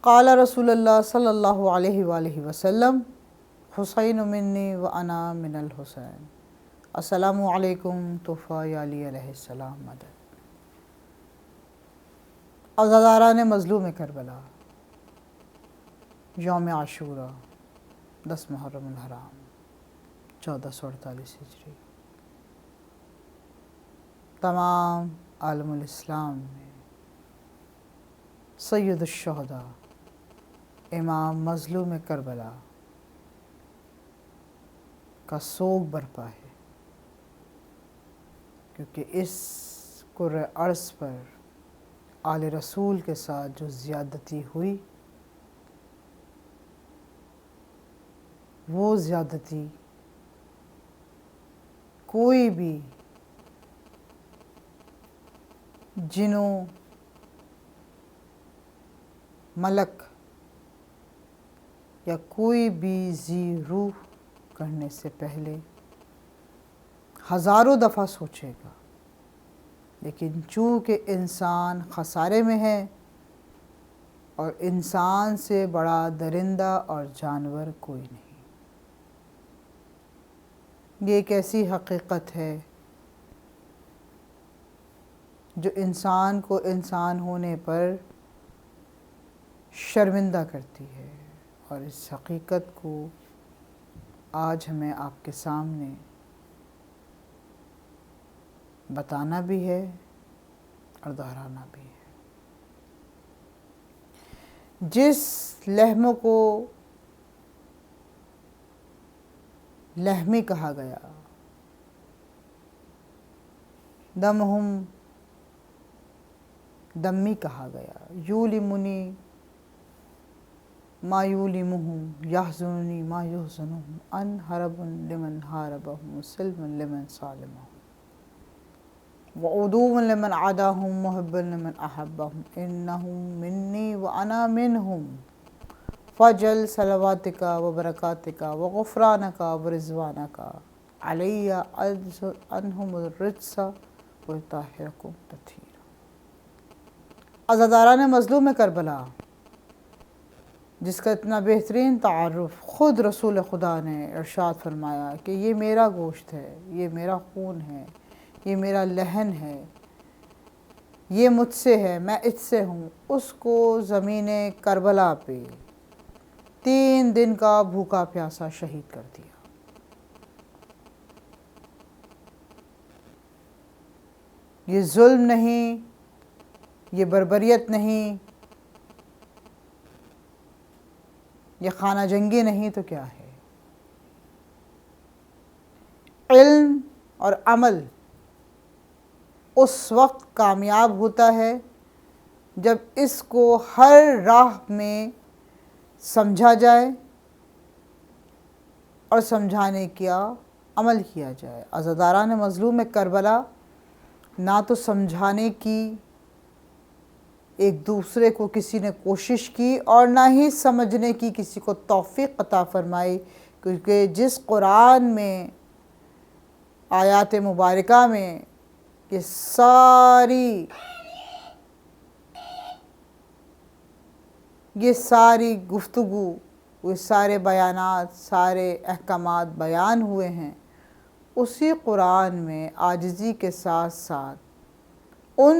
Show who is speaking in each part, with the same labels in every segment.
Speaker 1: قال رسول اللہ صلی اللہ علیہ وآلہ وسلم حسین منی و انا من الحسین السلام علیکم طوفا یا علی علیہ السلام مدد۔ عزاداران مظلوم کربلا، یوم عاشورہ 10 محرم الحرام 1448 ہجری۔ تمام عالم الاسلام میں سید الشہداء امام مظلوم کربلا کا سوگ برپا ہے، کیونکہ اس کرۂ ارض پر آل رسول کے ساتھ جو زیادتی ہوئی وہ زیادتی کوئی بھی جنوں ملک یا کوئی بھی ذی روح کرنے سے پہلے ہزاروں دفعہ سوچے گا، لیکن چونکہ انسان خسارے میں ہے اور انسان سے بڑا درندہ اور جانور کوئی نہیں، یہ ایک ایسی حقیقت ہے جو انسان کو انسان ہونے پر شرمندہ کرتی ہے، اور اس حقیقت کو آج ہمیں آپ کے سامنے بتانا بھی ہے اور دہرانا بھی ہے۔ جس لحم کو لحمی کہا گیا، دمہم دمی کہا گیا، یولمنی ما یولمہم یحزننی ما یحزنہم ان حرب لمن حاربہم سلم لمن سالمہم وعدو لمن عاداہم محب لمن احبہم انہم منی وانا منہم فجل صلواتک وبرکاتک وغفرانک ورضوانک علی اذہب عنہم الرجس وطہرکم تطہیرا۔ عزاداران مظلوم کربلا، جس کا اتنا بہترین تعارف خود رسول خدا نے ارشاد فرمایا کہ یہ میرا گوشت ہے، یہ میرا خون ہے، یہ میرا لہن ہے، یہ مجھ سے ہے، میں اس سے ہوں، اس کو زمین کربلا پہ 3 دن کا بھوکا پیاسا شہید کر دیا۔ یہ ظلم نہیں، یہ بربریت نہیں، یہ خانہ جنگی نہیں تو کیا ہے؟ علم اور عمل اس وقت کامیاب ہوتا ہے جب اس کو ہر راہ میں سمجھا جائے اور سمجھانے کا عمل کیا جائے۔ عزاداران مظلوم کربلا نہ تو سمجھانے کی ایک دوسرے کو کسی نے کوشش کی اور نہ ہی سمجھنے کی کسی کو توفیق عطا فرمائی، کیونکہ جس قرآن میں آیات مبارکہ میں یہ ساری گفتگو، یہ سارے بیانات، سارے احکامات بیان ہوئے ہیں، اسی قرآن میں عاجزی کے ساتھ ساتھ ان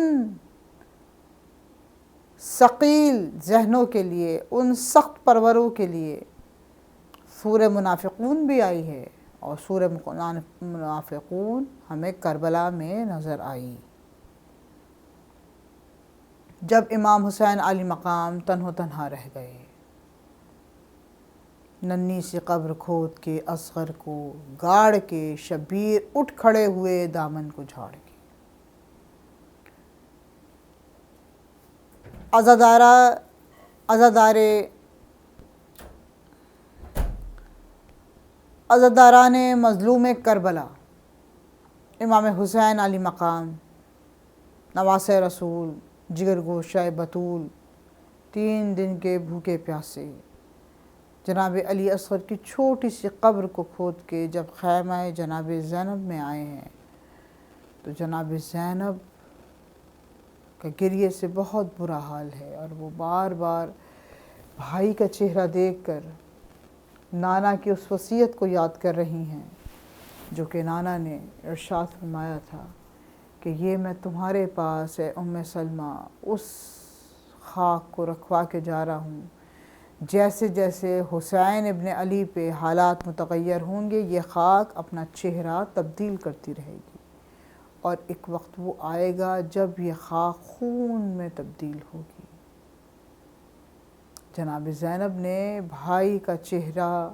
Speaker 1: ثقیل ذہنوں کے لیے، ان سخت پروروں کے لیے سورہ منافقون بھی آئی ہے، اور سورہ منافقون ہمیں کربلا میں نظر آئی جب امام حسین علی مقام تنہا تنہا رہ گئے، ننھی سی قبر کھود کے اصغر کو گاڑ کے شبیر اٹھ کھڑے ہوئے دامن کو جھاڑ کے۔ عزاداران مظلوم کربلا، امام حسین علی مقام، نواسۂ رسول، جگر گوشہ بطول، 3 دن کے بھوکے پیاسے، جناب علی اصغر کی چھوٹی سی قبر کو کھود کے جب خیمہ جناب زینب میں آئے ہیں تو جناب زینب کا گریے سے بہت برا حال ہے، اور وہ بار بار بھائی کا چہرہ دیکھ کر نانا کی اس وصیت کو یاد کر رہی ہیں جو کہ نانا نے ارشاد فرمایا تھا کہ یہ میں تمہارے پاس اے ام سلمہ اس خاک کو رکھوا کے جا رہا ہوں جیسے جیسے حسین ابن علی پہ حالات متغیر ہوں گے یہ خاک اپنا چہرہ تبدیل کرتی رہے گی، اور ایک وقت وہ آئے گا جب یہ خاک خون میں تبدیل ہوگی۔ جناب زینب نے بھائی کا چہرہ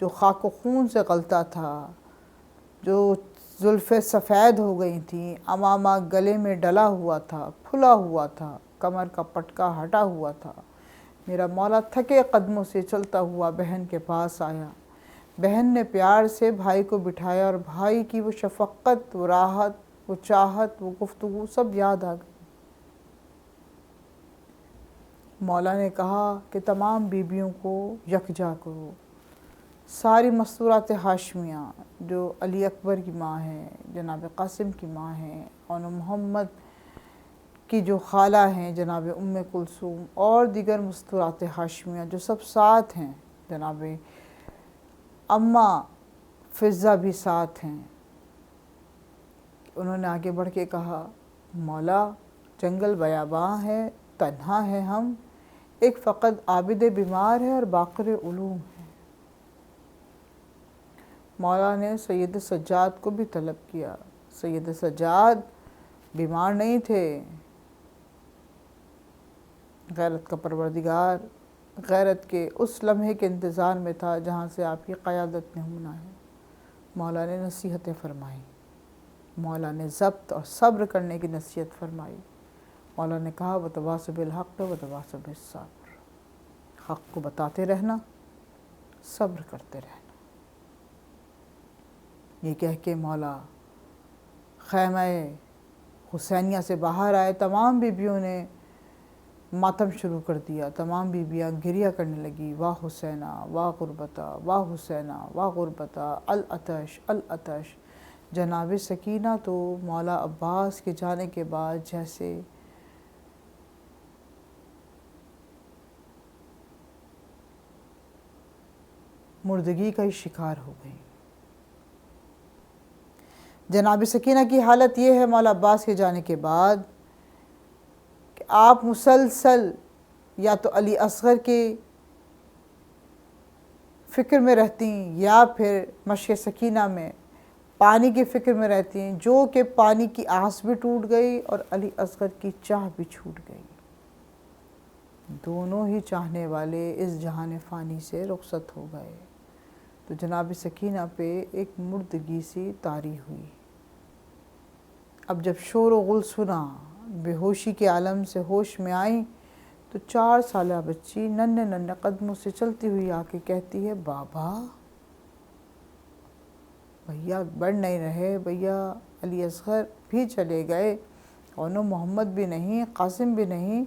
Speaker 1: جو خاک و خون سے غلطا تھا، جو زلفیں سفید ہو گئی تھیں، امامہ گلے میں ڈلا ہوا تھا، پھلا ہوا تھا، کمر کا پٹکا ہٹا ہوا تھا، میرا مولا تھکے قدموں سے چلتا ہوا بہن کے پاس آیا۔ بہن نے پیار سے بھائی کو بٹھایا اور بھائی کی وہ شفقت، وہ راحت، وہ چاہت، وہ گفتگو سب یاد آ گئی۔ مولا نے کہا کہ تمام بیبیوں کو یکجا کرو، ساری مستورات ہاشمیہ جو علی اکبر کی ماں ہیں، جناب قاسم کی ماں ہیں، اور محمد کی جو خالہ ہیں جناب ام کلثوم، اور دیگر مستورات ہاشمیہ جو سب ساتھ ہیں، جناب اماں فضہ بھی ساتھ ہیں۔ انہوں نے آگے بڑھ کے کہا مولا جنگل بیاباں ہے، تنہا ہے ہم، ایک فقط عابد بیمار ہے اور باقر علوم ہے۔ مولا نے سید سجاد کو بھی طلب کیا۔ سید سجاد بیمار نہیں تھے، غیرت کا پروردگار غیرت کے اس لمحے کے انتظار میں تھا جہاں سے آپ کی قیادت نے ہونا ہے۔ مولا نے نصیحتیں فرمائیں، مولا نے ضبط اور صبر کرنے کی نصیحت فرمائی۔ مولا نے کہا وتواصوا بالحق وتواصوا بالصبر، حق کو بتاتے رہنا، صبر کرتے رہنا۔ یہ کہہ کے مولا خیمہ حسینیہ سے باہر آئے، تمام بیبیوں نے ماتم شروع کر دیا، تمام بیبیاں گریہ کرنے لگی، واہ حسینہ واہ غربتہ، واہ حسینہ واہ غربتہ، العطش العطش۔ جناب سکینہ تو مولا عباس کے جانے کے بعد جیسے مردگی کا ہی شکار ہو گئی۔ جناب سکینہ کی حالت یہ ہے مولا عباس کے جانے کے بعد کہ آپ مسلسل یا تو علی اصغر کی فکر میں رہتی ہیں یا پھر مشق سکینہ میں پانی کی فکر میں رہتی ہیں، جو کہ پانی کی آس بھی ٹوٹ گئی اور علی اصغر کی چاہ بھی چھوٹ گئی۔ دونوں ہی چاہنے والے اس جہان فانی سے رخصت ہو گئے، تو جناب سکینہ پہ ایک مردگی سی طاری ہوئی۔ اب جب شور و غل سنا، بے ہوشی کے عالم سے ہوش میں آئیں تو 4 سالہ بچی ننھے ننھے قدموں سے چلتی ہوئی آ کے کہتی ہے بابا، بھیا بڑھ نہیں رہے، بھیا علی اصغر بھی چلے گئے، اور محمد بھی نہیں، قاسم بھی نہیں،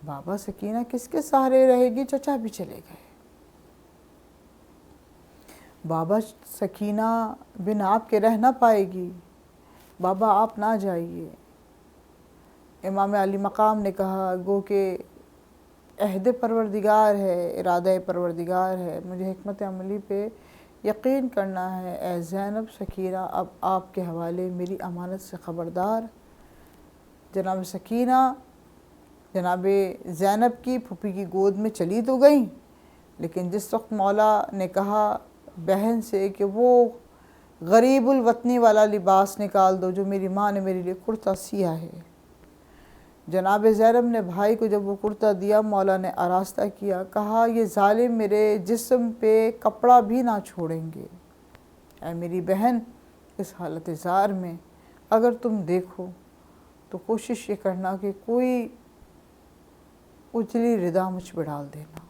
Speaker 1: بابا سکینہ کس کے سہارے رہے گی، چچا بھی چلے گئے۔ بابا سکینہ بن آپ کے رہ نہ پائے گی، بابا آپ نہ جائیے۔ امام علی مقام نے کہا گو کہ عہد پروردگار ہے، ارادہ پروردگار ہے، مجھے حکمت عملی پہ یقین کرنا ہے، اے زینب سکینہ اب آپ کے حوالے، میری امانت سے خبردار۔ جناب سکینہ جناب زینب کی پھوپھی کی گود میں چلی تو گئیں، لیکن جس وقت مولا نے کہا بہن سے کہ وہ غریب الوطنی والا لباس نکال دو جو میری ماں نے میرے لیے کرتا سیا ہے، جناب زینب نے بھائی کو جب وہ کرتا دیا، مولا نے آراستہ کیا، کہا یہ ظالم میرے جسم پہ کپڑا بھی نہ چھوڑیں گے، اے میری بہن اس حالت زار میں اگر تم دیکھو تو کوشش یہ کرنا کہ کوئی اجلی ردا مجھ پہ ڈال دینا۔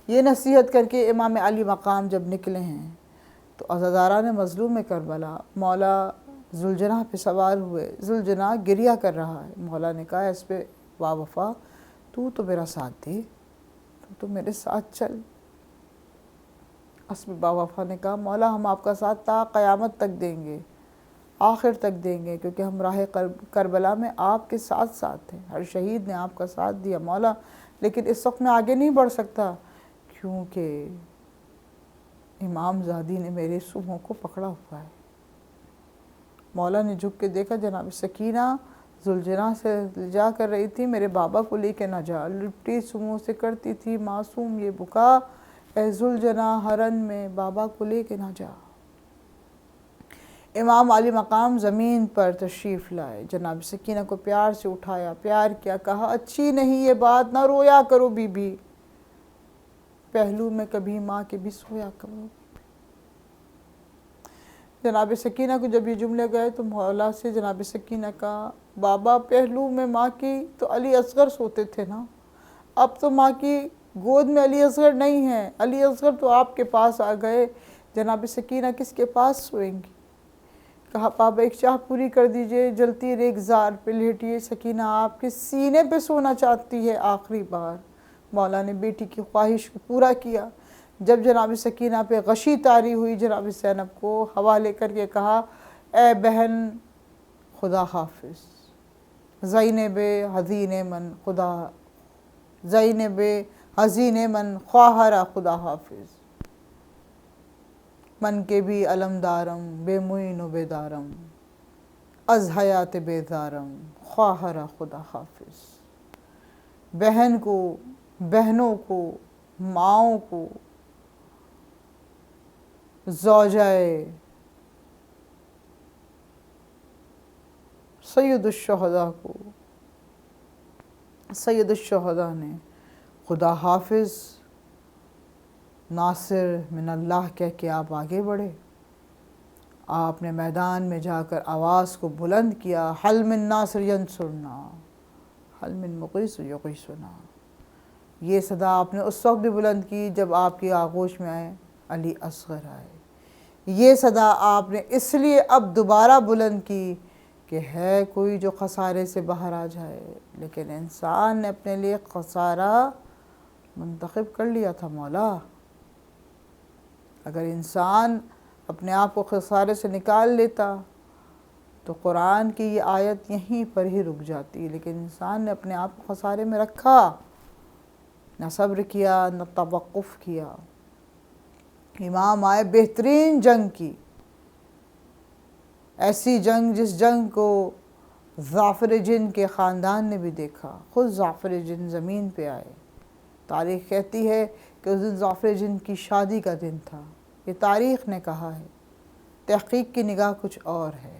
Speaker 1: یہ نصیحت کر کے امام علی مقام جب نکلے ہیں تو عزاداران مظلوم کربلا مولا ذوالجناح پہ سوار ہوئے، ذوالجناح گریہ کر رہا ہے، مولا نے کہا اس پہ وا وفا تو میرا ساتھ دے، تو میرے ساتھ چل۔ اس پہ با وفا نے کہا مولا ہم آپ کا ساتھ تا قیامت تک دیں گے، آخر تک دیں گے، کیونکہ ہم راہ کربلا میں آپ کے ساتھ ساتھ ہیں، ہر شہید نے آپ کا ساتھ دیا مولا، لیکن اس وقت میں آگے نہیں بڑھ سکتا کیونکہ امام زادی نے میرے سونگھوں کو پکڑا ہوا ہے۔ مولا نے جھک کے دیکھا، جناب سکینہ ذوالجناح سے التجا کر رہی تھی، میرے بابا کو لے کے نہ جا، لپٹی سونگھوں سے کرتی تھی معصوم یہ بکا، اے ذوالجناح حرم میں بابا کو لے کے نہ جا۔ امام علی مقام زمین پر تشریف لائے، جناب سکینہ کو پیار سے اٹھایا، پیار کیا، کہا اچھی نہیں یہ بات، نہ رویا کرو بی بی، پہلو میں کبھی ماں کے بھی سویا کرو۔ جناب سکینہ کو جب یہ جملے گئے تو مولا سے جناب سکینہ کا بابا پہلو میں ماں کی تو علی اصغر سوتے تھے نا، اب تو ماں کی گود میں علی اصغر نہیں ہے، علی اصغر تو آپ کے پاس آ گئے، جناب سکینہ کس کے پاس سوئیں گی؟ کہا بابا ایک چاہ پوری کر دیجئے، جلتی ریگزار پہ لیٹیے، سکینہ آپ کے سینے پہ سونا چاہتی ہے آخری بار۔ مولا نے بیٹی کی خواہش کو پورا کیا۔ جب جناب سکینہ پہ غشی طاری ہوئی، جناب زینب کو حوالے کر کے کہا اے بہن خدا حافظ، زینب حزین من خدا، زینب حزین من خواہرہ خدا حافظ، من کے بھی علم دارم بے معین و بے دارم، از حیات بیزارم خواہرہ خدا حافظ۔ بہن کو، بہنوں کو، ماؤں کو، زوجہ سید الشہداء کو، سید الشہداء نے خدا حافظ ناصر من اللہ کہہ کے آپ آگے بڑھے۔ آپ نے میدان میں جا کر آواز کو بلند کیا، حل من ناصر ینصرنا، حل من مغیث یغیثنا۔ یہ صدا آپ نے اس وقت بھی بلند کی جب آپ کی آغوش میں آئے علی اصغر آئے۔ یہ صدا آپ نے اس لیے اب دوبارہ بلند کی کہ ہے کوئی جو خسارے سے باہر آ جائے، لیکن انسان نے اپنے لیے خسارہ منتخب کر لیا تھا مولا۔ اگر انسان اپنے آپ کو خسارے سے نکال لیتا تو قرآن کی یہ آیت یہیں پر ہی رک جاتی، لیکن انسان نے اپنے آپ کو خسارے میں رکھا، نہ صبر کیا نہ توقف کیا۔ امام آئے، بہترین جنگ کی، ایسی جنگ جس جنگ کو جعفر جن کے خاندان نے بھی دیکھا، خود جعفر جن زمین پہ آئے۔ تاریخ کہتی ہے کہ اس دن جعفر جن کی شادی کا دن تھا، یہ تاریخ نے کہا ہے، تحقیق کی نگاہ کچھ اور ہے۔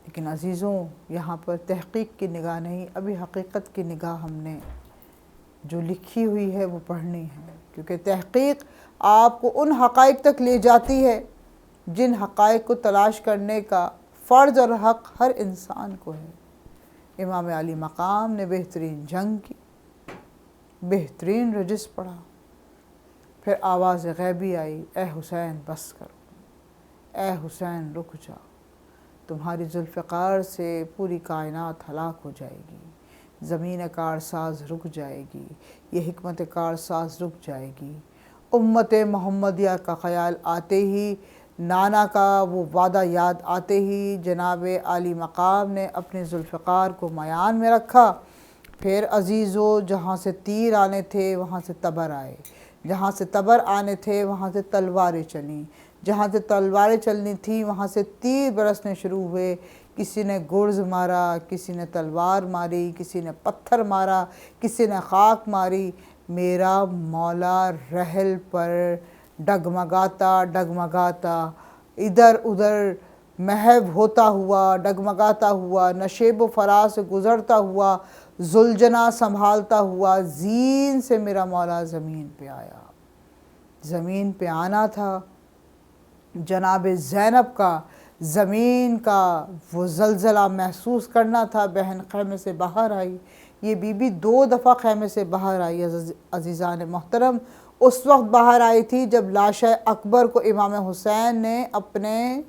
Speaker 1: لیکن عزیزوں یہاں پر تحقیق کی نگاہ نہیں، ابھی حقیقت کی نگاہ ہم نے جو لکھی ہوئی ہے وہ پڑھنی ہے، کیونکہ تحقیق آپ کو ان حقائق تک لے جاتی ہے جن حقائق کو تلاش کرنے کا فرض اور حق ہر انسان کو ہے۔ امام علی مقام نے بہترین جنگ کی، بہترین رجس پڑھا، پھر آواز غیبی آئی، اے حسین بس کرو، اے حسین رک جا، تمہاری ذوالفقار سے پوری کائنات ہلاک ہو جائے گی، زمین کارساز رک جائے گی، یہ حکمت کارساز رک جائے گی۔ امت محمدیہ کا خیال آتے ہی، نانا کا وہ وعدہ یاد آتے ہی جناب عالی مقام نے اپنے ذوالفقار کو میان میں رکھا۔ پھر عزیزو جہاں سے تیر آنے تھے وہاں سے تبر آئے، جہاں سے تبر آنے تھے وہاں سے تلواریں چلیں، جہاں سے تلواریں چلنی تھیں وہاں سے تیر برسنے شروع ہوئے۔ کسی نے گرز مارا، کسی نے تلوار ماری، کسی نے پتھر مارا، کسی نے خاک ماری۔ میرا مولا رحل پر ڈگمگاتا ڈگمگاتا ادھر ادھر محو ہوتا ہوا، ڈگمگاتا ہوا، نشیب و فراز سے گزرتا ہوا، ذوالجناح سنبھالتا ہوا، زین سے میرا مولا زمین پہ آیا۔ زمین پہ آنا تھا جناب زینب کا، زمین کا وہ زلزلہ محسوس کرنا تھا۔ بہن خیمے سے باہر آئی، یہ بی بی 2 دفعہ خیمے سے باہر آئی عزیزان محترم۔ اس وقت باہر آئی تھی جب لاشِ اکبر کو امام حسین نے اپنے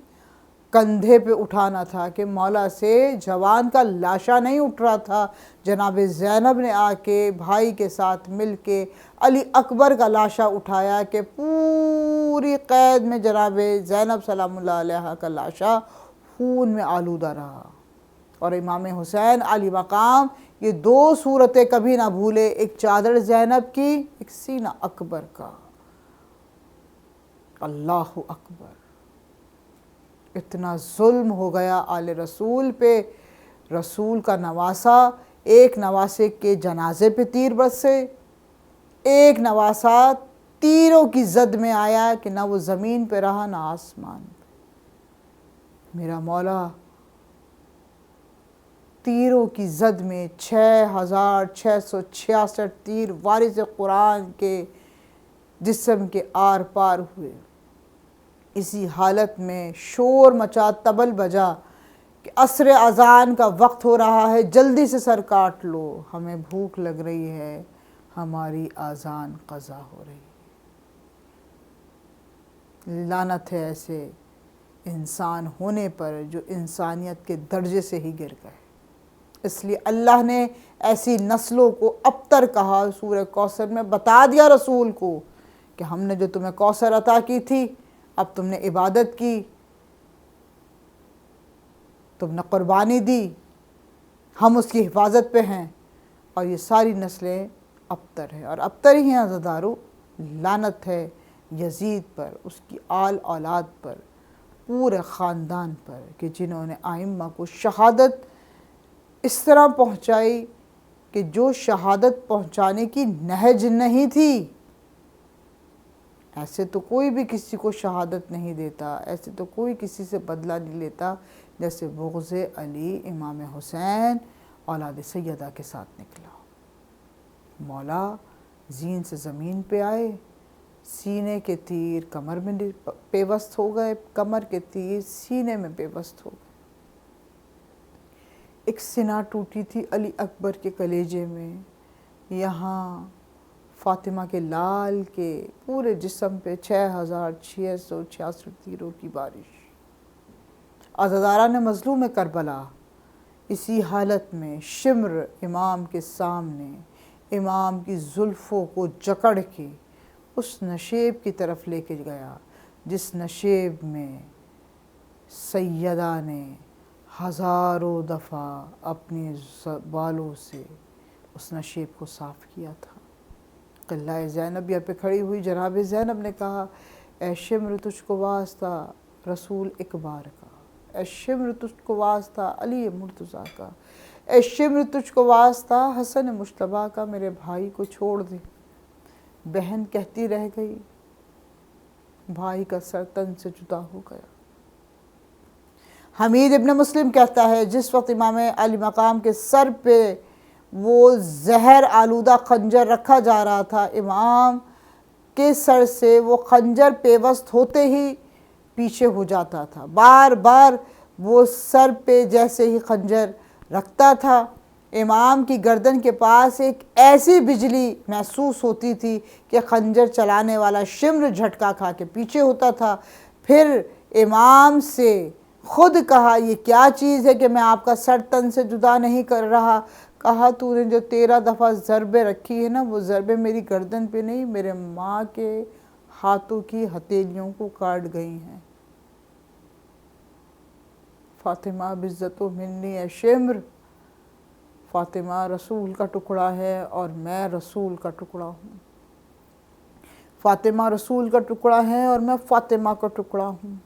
Speaker 1: کندھے پہ اٹھانا تھا کہ مولا سے جوان کا لاشا نہیں اٹھ رہا تھا۔ جناب زینب نے آ کے بھائی کے ساتھ مل کے علی اکبر کا لاشا اٹھایا کہ پوری قید میں جناب زینب سلام اللہ علیہ کا لاشا خون میں آلودہ رہا۔ اور امام حسین علی مقام یہ دو صورتیں کبھی نہ بھولے، ایک چادر زینب کی، ایک سینہ اکبر کا۔ اللہ اکبر، اتنا ظلم ہو گیا آل رسول پہ، رسول کا نواسا، ایک نواسے کے جنازے پہ تیر برسے، ایک نواسا تیروں کی زد میں آیا کہ نہ وہ زمین پہ رہا نہ آسمان پہ۔ میرا مولا تیروں کی زد میں 6666 تیر وارث قرآن کے جسم کے آر پار ہوئے۔ اسی حالت میں شور مچا، طبل بجا کہ عصر اذان کا وقت ہو رہا ہے، جلدی سے سر کاٹ لو، ہمیں بھوک لگ رہی ہے، ہماری اذان قضا ہو رہی ہے۔ لعنت ہے ایسے انسان ہونے پر جو انسانیت کے درجے سے ہی گر گئے۔ اس لیے اللہ نے ایسی نسلوں کو ابتر کہا، سورہ کوثر میں بتا دیا رسول کو کہ ہم نے جو تمہیں کوثر عطا کی تھی، اب تم نے عبادت کی، تم نے قربانی دی، ہم اس کی حفاظت پہ ہیں، اور یہ ساری نسلیں ابتر ہیں، اور ابتر ہی ہیں عزادارو۔ لعنت ہے یزید پر، اس کی آل اولاد پر، پورے خاندان پر، کہ جنہوں نے ائمہ کو شہادت اس طرح پہنچائی کہ جو شہادت پہنچانے کی نہج نہیں تھی۔ ایسے تو کوئی بھی کسی کو شہادت نہیں دیتا، ایسے تو کوئی کسی سے بدلہ نہیں لیتا جیسے بغض علی امام حسین اولاد سیدہ کے ساتھ نکلا۔ مولا زین سے زمین پہ آئے، سینے کے تیر کمر میں پیوست ہو گئے، کمر کے تیر سینے میں پیوست ہو گئے۔ ایک سینہ ٹوٹی تھی علی اکبر کے کلیجے میں، یہاں فاطمہ کے لال کے پورے جسم پہ 6666 تیروں کی بارش۔ عزاداران مظلوم کربلا اسی حالت میں شمر امام کے سامنے امام کی زلفوں کو جکڑ کے اس نشیب کی طرف لے کے گیا جس نشیب میں سیدہ نے ہزاروں دفعہ اپنے بالوں سے اس نشیب کو صاف کیا تھا۔ قلعہ زینبیہ پہ کھڑی ہوئی جناب زینب نے کہا، اے شمر تجھ کو واسطہ رسول اکبار کا، اے شمر تجھ کو واسطہ علی مرتضیٰ کا، اے شمر تجھ کو واسطہ حسن مجتبیٰ کا، میرے بھائی کو چھوڑ دے۔ بہن کہتی رہ گئی، بھائی کا سر تن سے جدا ہو گیا۔ حمید ابن مسلم کہتا ہے جس وقت امام علی مقام کے سر پہ وہ زہر آلودہ خنجر رکھا جا رہا تھا، امام کے سر سے وہ خنجر پیوست ہوتے ہی پیچھے ہو جاتا تھا۔ بار بار وہ سر پہ جیسے ہی خنجر رکھتا تھا، امام کی گردن کے پاس ایک ایسی بجلی محسوس ہوتی تھی کہ خنجر چلانے والا شمر جھٹکا کھا کے پیچھے ہوتا تھا۔ پھر امام سے خود کہا، یہ کیا چیز ہے کہ میں آپ کا سر تن سے جدا نہیں کر رہا؟ کہا، تو نے جو 13 دفعہ ضربیں رکھی ہے نا، وہ ضربیں میری گردن پہ نہیں، میرے ماں کے ہاتھوں کی ہتھیلیوں کو کاٹ گئی ہیں۔ فاطمہ بِعِزَّتُ منی اے شمر، فاطمہ رسول کا ٹکڑا ہے اور میں رسول کا ٹکڑا ہوں۔ فاطمہ رسول کا ٹکڑا ہے اور میں فاطمہ کا ٹکڑا ہوں۔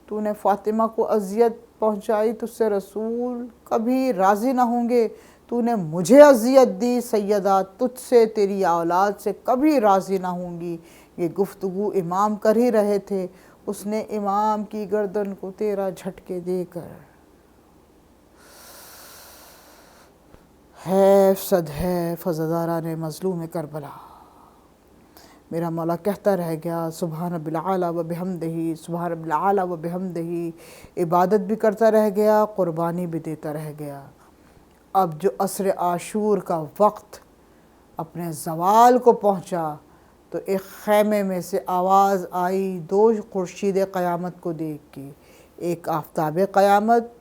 Speaker 1: تو نے فاطمہ کو اذیت پہنچائی، تجھ سے رسول کبھی راضی نہ ہوں گے۔ تو نے مجھے اذیت دی سیدہ، تجھ سے، تیری اولاد سے کبھی راضی نہ ہوں گی۔ یہ گفتگو امام کر ہی رہے تھے، اس نے امام کی گردن کو 13 جھٹکے دے کر حیف صد حیف عزاداران مظلوم کربلا۔ میرا مولا کہتا رہ گیا، سبحان رب العالی و بحمدہ، سبحان رب العالی و بحمدہ، عبادت بھی کرتا رہ گیا، قربانی بھی دیتا رہ گیا۔ اب جو عصر عاشور کا وقت اپنے زوال کو پہنچا تو ایک خیمے میں سے آواز آئی، 2 خورشید قیامت کو دیکھ کے، ایک آفتاب قیامت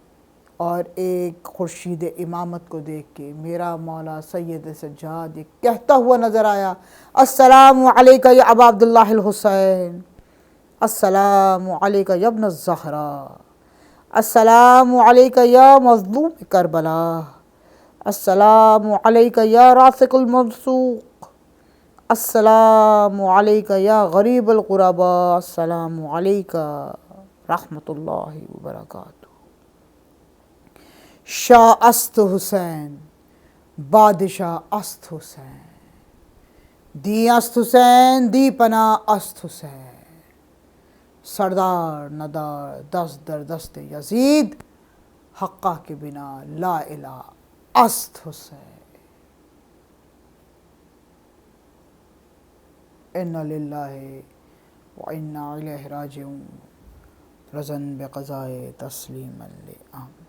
Speaker 1: اور ایک خورشید امامت کو دیکھ کے میرا مولا سید سجاد یہ کہتا ہوا نظر آیا، السلام علیکہ یا ابا عبداللہ الحسین، السلام علیکہ یا ابن الزہرا، السلام علیک یا مظلوم کربلا، السلام علیک یا رافق المرزوق، السلام علیک یا غریب الغرباء، السلام علیک رحمۃ اللہ وبرکاتہ۔ شاہ است حسین، بادشاہ است حسین، دی است حسین، دی پناہ است حسین، سردار ندار دست در دست یزید، حقہ کے بنا لا الہ است حسین۔ انا للہ و انا الیہ راجعون، رضا بقضائے تسلیما لامر۔